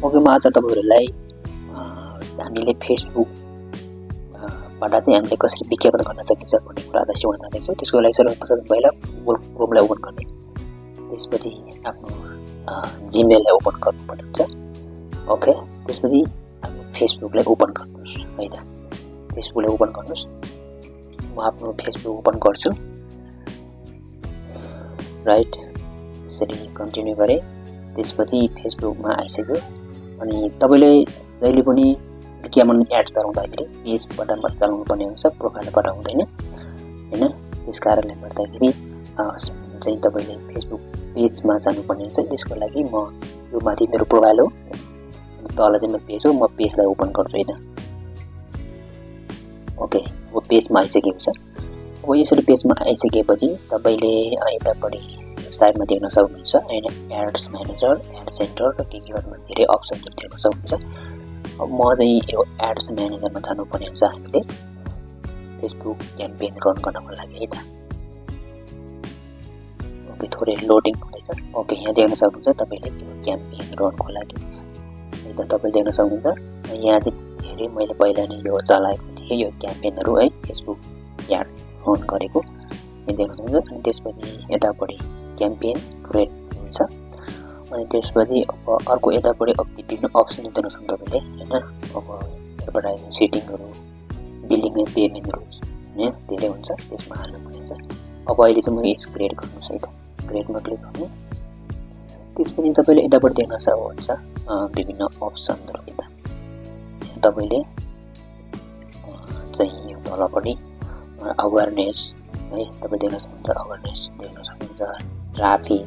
Okay, म आज तपाईहरुलाई हामीले फेसबुक बाट चाहिँ हामीले कसरी विज्ञापन गर्न सकिन्छ भन्ने कुरा आज सिकाउन जाँदैछु। त्यसको लागि सर्वप्रथम पहिला गुगल क्रोमलाई ओपन गर्ने, त्यसपछि आफ्नो जीमेललाई ओपन गर्नुपर्ने हुन्छ। ओके, त्यसपछि आफ्नो फेसबुकलाई ओपन गर्नुस् है त। फेसबुकलाई ओपन गर्नुस्। म आफ्नो फेसबुक ओपन गर्छु। राइट, यसरी कन्टिन्यू गरे। त्यसपछि फेसबुकमा आइसक्यो अनि तपाईले जहिले पनि विज्ञापन एड चलाउँदाखेरि पेज बटनमा चलाउनु पर्ने हुन्छ, प्रोफाइलबाट हुँदैन हैन। त्यसकारणले गर्दाखेरि चाहिँ तपाईले फेसबुक पेजमा जानुपर्ने हुन्छ। त्यसको लागि म यो माथि मेरो प्रोफाइल हो, तल चाहिँ मेरो पेज हो। म पेजलाई ओपन गर्छु हैन। ओके, अब पेजमा आइसकेको छ। अब यसरी पेजमा आइसकेपछि तपाईले यतापट्टि साइडमा देख्न सक्नुहुन्छ हैन, एड्स म्यानेजर, एड सेन्टर र के भन्ने धेरै अप्सनहरु देख्न सक्नुहुन्छ। अब म चाहिँ यो एड्स म्यानेजरमा जानुपर्ने हुन्छ हामीले फेसबुक क्याम्पेन रन गर्नको लागि है त। ओके, थोरै लोडिङ हुँदैछ। ओके, यहाँ देख्न सक्नुहुन्छ तपाईले यो क्याम्पेन रनको लागि है त। तपाईले देख्न सक्नुहुन्छ यहाँ चाहिँ धेरै मैले पहिला नै यो चलाएको थिएँ यो क्याम्पेनहरु है, फेसबुक एड रन गरेको यहाँ देख्न सक्नुहुन्छ। अनि त्यसपछि यतापट्टि क्याम्पेन क्रिएट हुन्छ। अनि त्यसपछि अब अर्को यतापट्टि विभिन्न अप्सन देख्न सक्नुहुन्छ तपाईले हैन। अब एडभर्टाइजिङ सेटिङहरु, बिलिङ एन्ड पेमेन्टहरु हैन धेरै हुन्छ, त्यसमा हाल्नु पर्ने हुन्छ। अब अहिले चाहिँ म यस क्रिएट गर्नुस् है त। क्रिएटमा क्लिक गर्नु। त्यसपछि तपाईले यतापट्टि देख्न सक्नुहुन्छ विभिन्न अप्सनहरु है त। तपाईले चाहिँ यो तलपट्टि अवेरनेस है तपाईले देख्न सक्नुहुन्छ, अवेरनेस देख्न सक्नुहुन्छ, ट्राफिक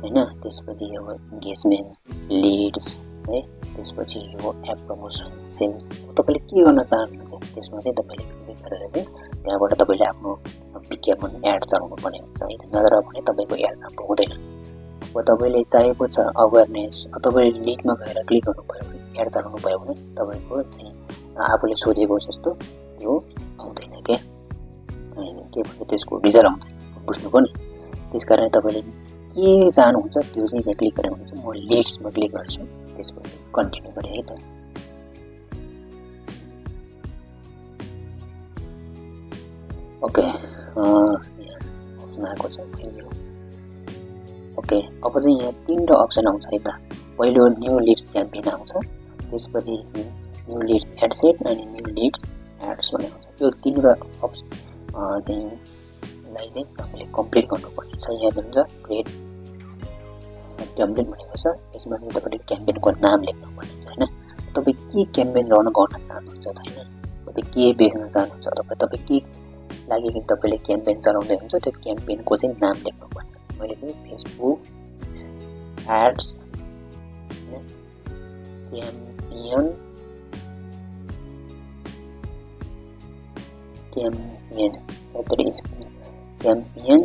हैन। त्यसपछि यो एंगेजमेन्ट, लिड्स है। त्यसपछि यो एप प्रमोसन, सेल्स। तपाईले के गर्न चाहनुहुन्छ त्यसमा चाहिँ तपाईले क्लिक गरेर चाहिँ त्यहाँबाट तपाईले आफ्नो विज्ञापन एड चलाउनु पर्ने हुन्छ है। नत्र भने तपाईको एड राम्रो हुँदैन। अब तपाईले चाहेको छ अवेरनेस, तपाईले लिडमा गएर क्लिक गर्नुभयो भने एड चलाउनु भयो भने तपाईको चाहिँ आफूले सोचेको जस्तो त्यो आउँदैन के भन्छ त्यसको रिजल्ट आउँदैन, बुझ्नु पर्ने। त्यसकारण तपाईले के चाहनुहुन्छ त्यो चाहिँ यहाँ क्लिक गरेर हुन्छ। म लिड्समा क्लिक गर्छु, त्यसपछि कन्टिन्यू गरे है त। ओके, यहाँ अप्सन आएको छ। ओके, अब चाहिँ यहाँ तीनवटा अप्सन आउँछ है त। पहिलो न्यू लिड्स क्याम्पेन आउँछ, त्यसपछि न्यू लिड्स एड सेट अनि न्यू लिड्स एड्स भन्ने आउँछ। यो तीनवटा अप्सन चाहिँ तपाईले कम्प्लिट गर्नुपर्ने छ। यहाँ हुन्छ क्रिएट टेम्प्लेट भनेको छ। यसमा चाहिँ तपाईले क्याम्पेनको नाम लेख्नुपर्ने हुन्छ हैन। तपाई के क्याम्पेन रन गर्न चाहनुहुन्छ त हैन, तपाई के बेच्न चाहनुहुन्छ, तपाई के लागि कि तपाईले क्याम्पेन चलाउँदै हुन्छ त्यो क्याम्पेनको चाहिँ नाम लेख्नुपर्ने। मैले पनि Facebook ads campaign campaign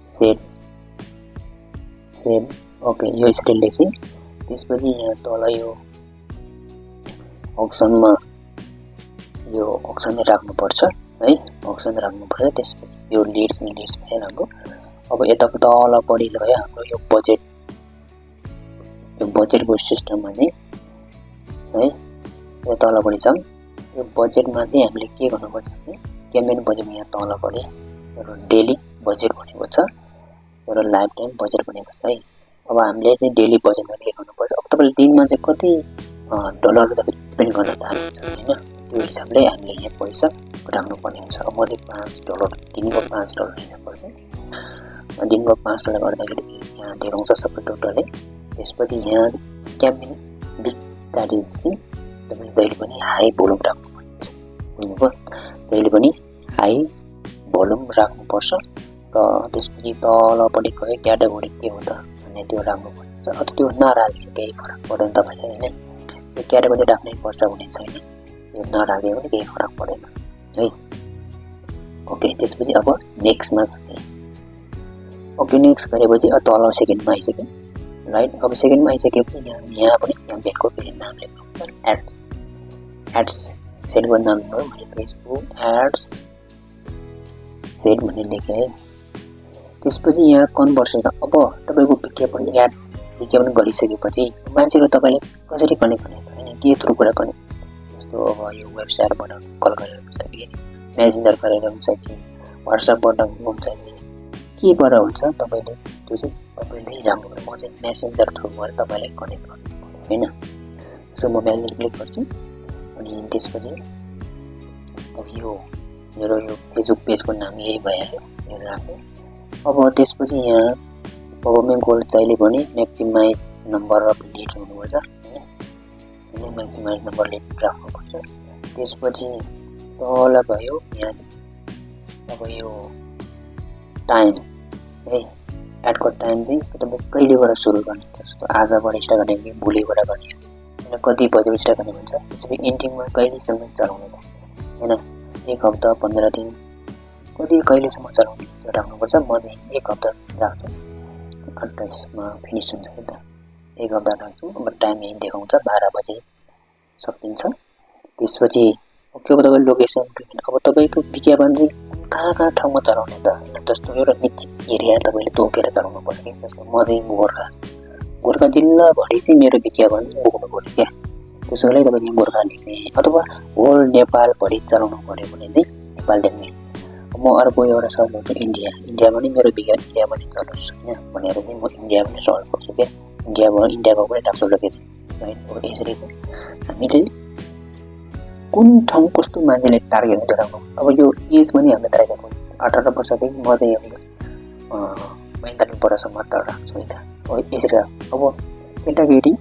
set. Okay, यो यसरी लेखेँ। त्यसपछि यहाँ तल यो अप्सनमा यो अप्सन राख्नुपर्छ है, अप्सन राख्नुपर्छ। त्यसपछि यो लिड्स भयो हाम्रो। अब यता तलपट्टि गयो हाम्रो यो बजेटको सिस्टममा चाहिँ है, यो तलपट्टि छ। यो बजेटमा चाहिँ हामीले के गर्नुपर्छ भने क्याम्पेन बजेट यहाँ तलपट्टि डेली बजेट भनेको छ र लाइफ टाइम बजेट भनेको छ है। अब हामीले चाहिँ डेली बजेटमा क्लिक गर्नुपर्छ। अब तपाईले दिनमा चाहिँ कति डलर तपाईले स्पेन्ड गर्न चाहनुहुन्छ हैन, त्यो हिसाबले हामीले यहाँ पैसा राख्नुपर्ने हुन्छ। अब म चाहिँ $5 दिनको $5 हिसाब गर्छु। दिनको $5 गर्दाखेरि यहाँ देखाउँछ सबै टोटलै। त्यसपछि यहाँ क्याम्पेन बिग स्ट्र्याटेजी तपाईले जहिले पनि हाई भोल्युम राख्नुपर्ने हुन्छ, बुझ्नुभयो। जहिले पनि हाई भोल्युम राख्नुपर्छ। र त्यसपछि तलपट्टि गयो क्याटेगोरी के हो त भन्ने त्यो राख्नुपर्ने हुन्छ। अथवा त्यो नराख्यो केही फरक पर्दैन तपाईलाई हैन। यो क्याटेगोरी राख्नै पर्छ भन्ने छैन, यो नराख्यो भने केही फरक पर्दैन है। ओके, त्यसपछि अब नेक्स्टमा गए। ओके, नेक्स्ट गरेपछि तल सेकेन्डमा आइसक्यो राइट। अब सेकेन्डमा आइसकेपछि यहाँ पनि क्याम्पेनको फेरि नाम लेख्नुपर्छ। एड्स सेटको नाम हो मैले फेसबुक एड्स सेट भन्ने लेखेँ है। त्यसपछि यहाँ कन्भर्सन। अब तपाईको विज्ञापन एड विज्ञापन गरिसकेपछि मान्छेले तपाईँले कसरी कनेक्ट गर्ने त हैन के थ्रु कुरा कनेक्ट जस्तो अब यो वेबसाइटबाट कल गरेर हुन्छ कि मेसेन्जर गरेर हुन्छ कि WhatsAppबाट हुन्छ कि केबाट हुन्छ तपाईँले त्यो चाहिँ तपाईँले जान्नुपर्छ म चाहिँ मेसेन्जर थ्रुबाट तपाईँलाई कनेक्ट गर्नु हैन सो म मेसेन्जर क्लिक गर्छु अनि त्यसपछि अब यो मेरो यो फेसबुक पेजको नाम यही भइहाल्यो मेरो राख्नु अब त्यसपछि यहाँ गभर्नमेन्ट गोल चाहिए भने म्याक्सिमाइज नम्बर अफ लिड हुनुपर्छ हैन म्याक्सिमाइज नम्बर लिड राख्नुपर्छ त्यसपछि तल भयो यहाँ चाहिँ अब यो टाइम है एडको टाइम चाहिँ तपाईले कहिलेबाट सुरु गर्ने जस्तो आजबाट स्टार्ट गर्ने कि भोलिबाट गर्ने हैन कति बजेबाट स्टार्ट गर्ने भन्छ त्यसपछि एन्डिङमा कहिलेसम्म चलाउने त हैन एक हप्ता 15 दिन कति कहिलेसम्म चलाउने त्यो राख्नुपर्छ म चाहिँ एक हप्ता राख्छु 28 मा फिनिश हुन्छ नि त एक हप्ता राख्छु अब टाइम यही देखाउँछ 12 बजे सकिन्छ त्यसपछि ओके अब तपाईको लोकेसन अब तपाईको विज्ञापन चाहिँ कहाँ ठाउँमा चलाउने त हैन जस्तो एउटा निश्चित एरिया तपाईले तोकेर चलाउनु पर्छ के जस्तो म चाहिँ गोरखा जिल्ला भरि चाहिँ मेरो विज्ञापन बोक्नु पर्यो क्या त्यसैले तपाईले गोरखा लेख्ने अथवा होल नेपाल भरि चलाउनु पर्यो भने चाहिँ नेपाल लेख्ने म अर्को एउटा सर्च गर्छु इन्डियामा नि मेरो विज्ञापन चलाउँछु हैन भनेर चाहिँ म इन्डियामा नि सर्च गर्छु के इन्डियाको पनि राख्छु लोकेसन है अब यसरी चाहिँ हामीले कुन ठाउँ कस्तो मान्छेले टार्गेट गरेर अब यो एज पनि हामीले टार्गेट गर्छौँ 18 वर्षदेखि म चाहिँ अब 45 वर्षसम्म त राख्छु हैन अब यसरी अब केटाकेटी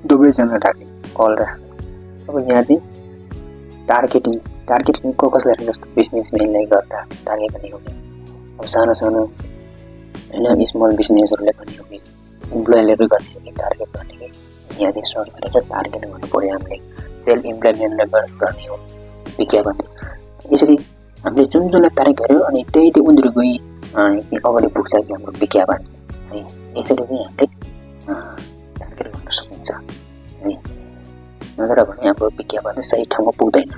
दुवैजना राख्ने कल राख्ने अब यहाँ चाहिँ टार्गेट चाहिँ कसलाई राख्ने जस्तो बिजनेसम्यानलाई गर्दा टार्गेट गर्ने हो अब सानो हैन स्मल बिजनेसहरुले गर्ने हो कि इम्प्लोइजले गर्ने हो कि टार्गेट गर्ने कि यहाँ चाहिँ सर्च गरेर टार्गेट गर्नु पर्यो हामीले सेल्फ इम्प्लोइमेन्टलाई गर्ने हो विज्ञापन यसरी हामीले जुनलाई टार्गेट गर्यो अनि त्यही उनीहरु गई चाहिँ अगाडि पुग्छ कि हाम्रो विज्ञापन चाहिँ है यसरी पनि हामीले टार्गेट गर्न सकिन्छ है नत्र भने हाम्रो विज्ञापन सही ठाउँमा पुग्दैन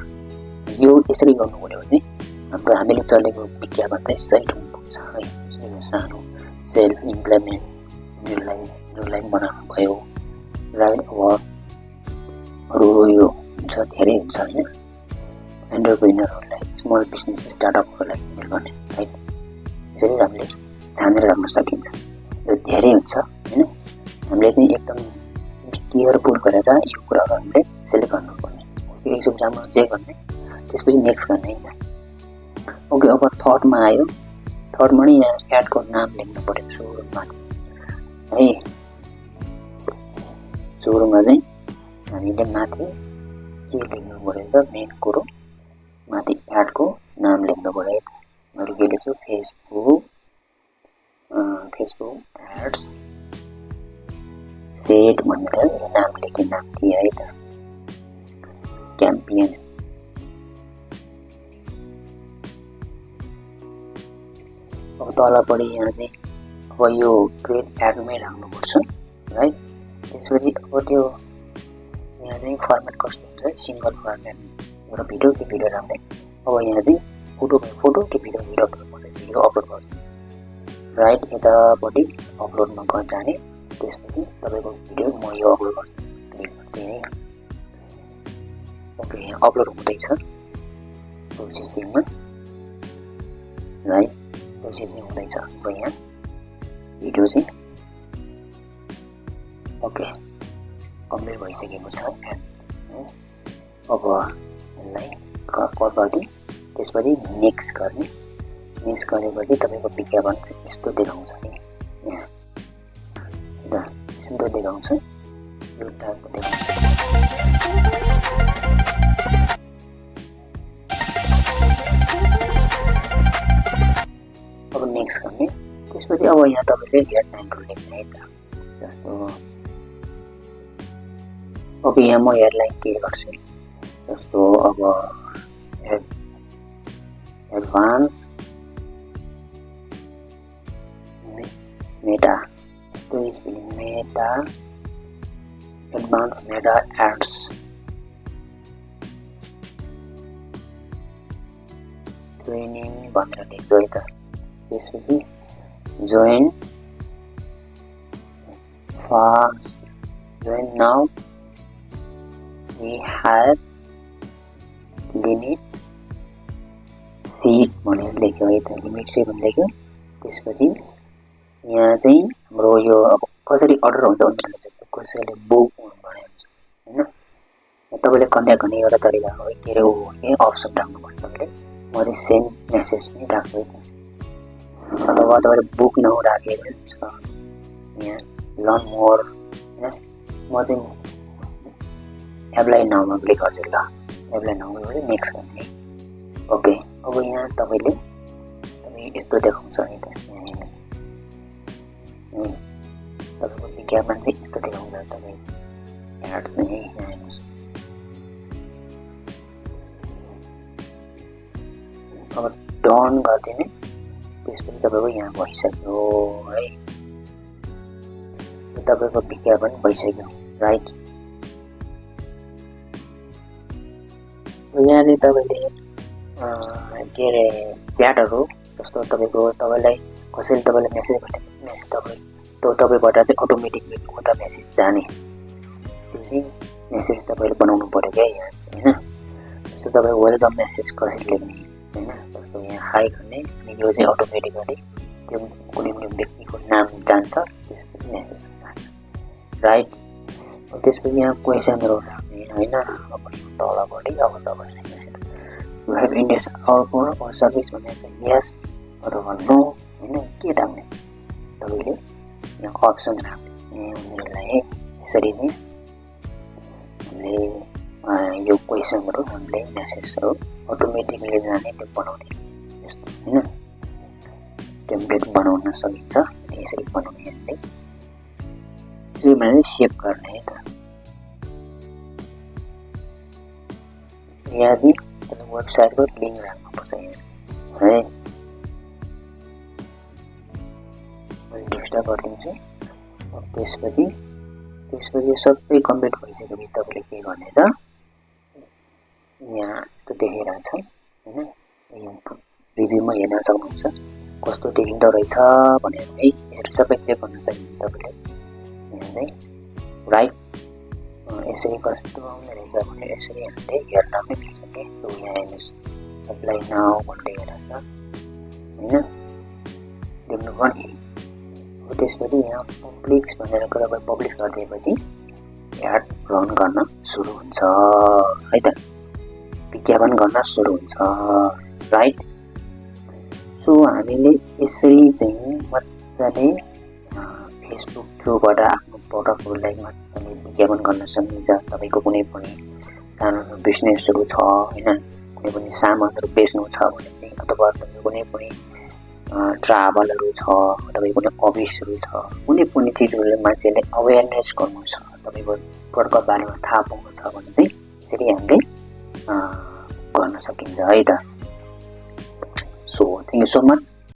यो यसरी गर्नु पर्यो भने हाम्रो हामीले चलेको विज्ञापन चाहिँ सही ठाउँमा पुग्छ है यसरी सानो सेल्फ इम्प्लोइमेन्ट जुनलाई बनाउनु भयो राइट अब अरु यो हुन्छ धेरै हुन्छ हैन एन्टरप्रेन्योरहरुलाई स्मल बिजनेस स्टार्टअपहरुलाई हेल्प गर्ने राइट यसरी हामीले छानेर राख्न सकिन्छ यो धेरै हुन्छ हैन हामीले चाहिँ एकदम केयरफुल गरेर यो कुराहरु हामीले सेलेक्ट गर्नुपर्ने एकचोटि राम्रो चेक गर्ने त्यसपछि नेक्स्ट गर्ने हैन ओके अब थर्डमा आयो थर्डमा नि यहाँ एडको नाम लेख्नु पर्यो सुरुमा है सुरुमा चाहिँ हामीले माथि के लेख्नु पर्यो त मेन कुरो माथि एडको नाम लेख्नु पर्यो मैले के लेख्छु फेसबुक एड्स सेट भनेर नाम लेखे नाम दिए है त क्याम्पेन अब तलपट्टि यहाँ चाहिँ अब यो क्रिएट एडमै राख्नुपर्छ राइट त्यसपछि अब त्यो यहाँ चाहिँ फर्मेट कस्तो हुन्छ सिंगल फर्मेट एउटा भिडियो कि भिडियो राख्ने अब यहाँ चाहिँ फोटो कि भिडियो म चाहिँ भिडियो अपलोड गर्छु राइट यतापट्टि अपलोडमा जाने त्यसपछि तपाईको भिडियो म यो अपलोड गर्छु क्लिक गर्दै है ओके यहाँ अपलोड हुँदैछ प्रोसेसिङमा राइट प्रोसेसिङ हुँदैछ अब यहाँ भिडियो चाहिँ ओके कम्प्लिट भइसकेको छ अब यसलाई कल गर्दै त्यसपछि नेक्स्ट गर्ने नेक्स्ट गरेपछि तपाईको विज्ञापन चाहिँ यस्तो देखाउँछ नि यहाँ ल यस्तो देखाउँछ यो टाइपको देखाउँछ अब नेक्स्ट गर्ने त्यसपछि अब यहाँ तपाईले हेडलाइनहरु लेख्ने है त जस्तो ओके यहाँ म हेडलाइन के गर्छु जस्तो अब एडभान्स मेटा तो स्पेलिङ मेटा एडभान्स मेटा एड्स ट्रेनिङ भनेर लेख्छु है त त्यसपछि join fast. Right now we have limit seat भनेर लेख्यो है त लिमिट सेट भनेर लेख्यो त्यसपछि यहाँ चाहिँ हाम्रो यो अब कसरी अर्डर हुन्छ उनीहरुले जस्तो कसैले बुक भने हुन्छ हैन तपाईले कन्ट्याक्ट गर्ने एउटा तरिका हो के रे हो के अप्सन राख्नुपर्छ तपाईले म चाहिँ सेन्ड मेसेज पनि राख्छु अथवा तपाईले बुक नाउ राखेर हुन्छ यहाँ लर्न मोर हैन म चाहिँ एप्लाई नाउमा क्लिक गर्छु ल एप्लाई नाउमा गरे नेक्स्ट गर्ने ओके अब यहाँ तपाईले यस्तो देखाउँछ है त तपाईको विज्ञापन चाहिँ यस्तो देखाउँछ तपाई एड चाहिँ यहाँ हेर्नुस् अब डन गर्दिने त्यसपछि तपाईको यहाँ भइसक्यो है तपाईको विज्ञापन भइसक्यो राइट यहाँ चाहिँ तपाईले के रे च्याटहरु जस्तो तपाईलाई कसैले तपाईलाई मेसेज भने मेसेज तपाईबाट चाहिँ अटोमेटिकली उता मेसेज जाने त्यो चाहिँ मेसेज तपाईले बनाउनु पर्यो के यहाँ हैन जस्तो तपाई वेलकम मेसेज कसरी लेख्ने हैन जस्तो यहाँ हाई गर्ने अनि यो चाहिँ अटोमेटिकली त्यो कुनै व्यक्तिको नाम जान्छ त्यसपछि मेसेज जान्छ राइट त्यसपछि यहाँ क्वेशनहरु राख्ने हैन अब तलपटि अब तपाईले You have India's offer or service भनेर yes अथवा no हैन के राख्ने तपाईले यहाँ अप्सन राख्ने उनीहरुलाई यसरी चाहिँ हामीले यो क्वेशनहरु हामीले मेसेजहरु अटोमेटिकली जाने त्यो बनाउने यस्तो हैन टेम्प्लेट बनाउन सकिन्छ यसरी बनाउने हामीले यो मैले सेभ गर्ने है त यहाँ चाहिँ वेबसाइट को लिंक राख्नुपर्छ यहाँ है मैले डिस्टर्ब गरिदिन्छु अब त्यसपछि यो सबै कम्प्लिट भइसकेपछि तपाईले के गर्ने त यहाँ यस्तो देखिरहेछ हैन यहाँ रिभ्युमा हेर्न सक्नुहुन्छ कस्तो देखिँदो रहेछ भनेर है यसरी सबै चेक गर्न सकिन्छ तपाईले यहाँ चाहिँ राइट यसरी कस्तो आउने रहेछ भनेर यसरी हामीले हेर्न पनि मिल्छ के यहाँ हेर्नुस् एप्लाई नाउ भन्दै रहेछ हैन देख्नु पर्ने हो त्यसपछि यहाँ पब्लिक्स भनेर तपाईले पब्लिश गरिदिएपछि एड रन गर्न सुरु हुन्छ है त विज्ञापन गर्न सुरु हुन्छ राइट सो हामीले यसरी चाहिँ मज्जाले फेसबुक थ्रुबाट आफ्नो प्रोडक्टहरुलाई मज्जाले विज्ञापन गर्न सकिन्छ तपाईको कुनै पनि सानो बिजनेसहरु छ हैन कुनै पनि सामानहरु बेच्नु छ भने चाहिँ अथवा तपाईको कुनै पनि ट्राभलहरु छ तपाईको कुनै अफिसहरु छ कुनै पनि चीजहरुले मान्छेले अवेयरनेस गर्नु छ तपाईको प्रोडक्टको बारेमा थाहा पाउनु छ भने चाहिँ यसरी हामीले गर्न सकिन्छ है त so thank you so much